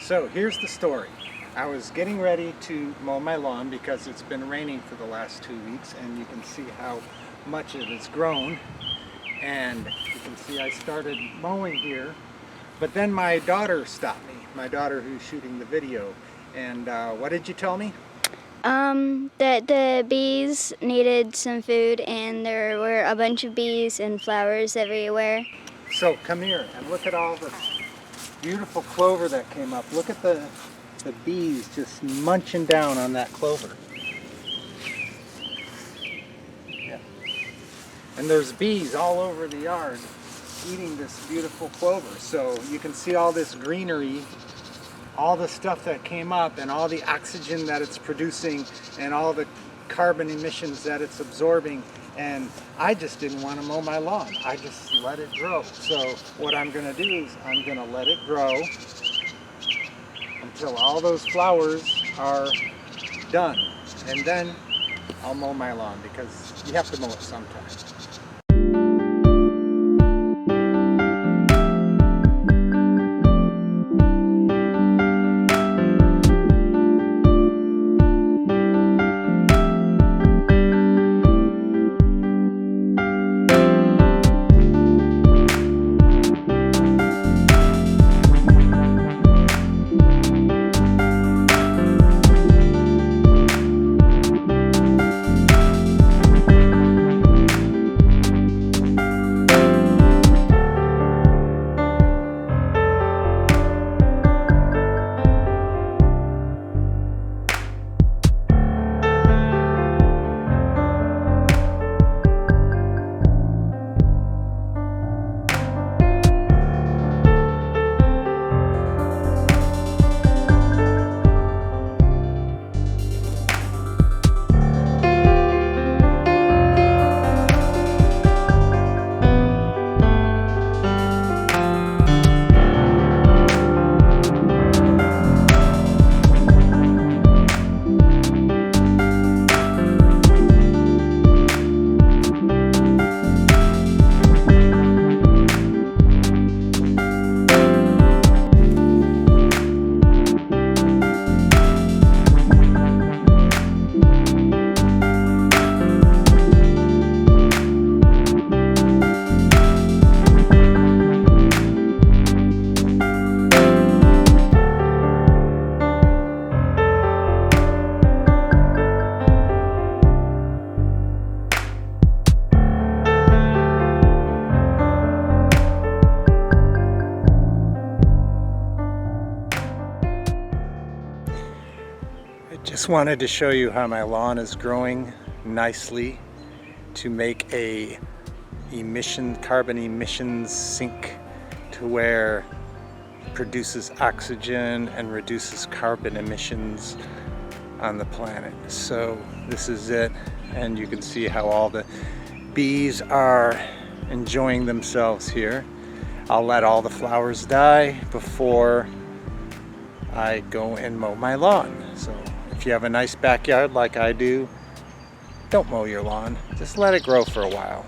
So here's the story. I was getting ready to mow my lawn because it's been raining for the last 2 weeks, and you can see how much it has grown. And you can see I started mowing here, but then my daughter stopped me, my daughter who's shooting the video. And what did you tell me? That the bees needed some food, and there were a bunch of bees and flowers everywhere. So come here and look at all the beautiful clover that came up. Look at the bees just munching down on that clover. Yeah. And there's bees all over the yard eating this beautiful clover. So you can see all this greenery, all the stuff that came up, and all the oxygen that it's producing, and all the carbon emissions that it's absorbing. And I just didn't want to mow my lawn. I just let it grow. So what I'm going to do is I'm going to let it grow until all those flowers are done. And then I'll mow my lawn, because you have to mow it sometime. Just wanted to show you how my lawn is growing nicely to make a carbon emissions sink to where it produces oxygen and reduces carbon emissions on the planet. So this is it, and you can see how all the bees are enjoying themselves here. I'll let all the flowers die before I go and mow my lawn. So if you have a nice backyard like I do, don't mow your lawn. Just let it grow for a while.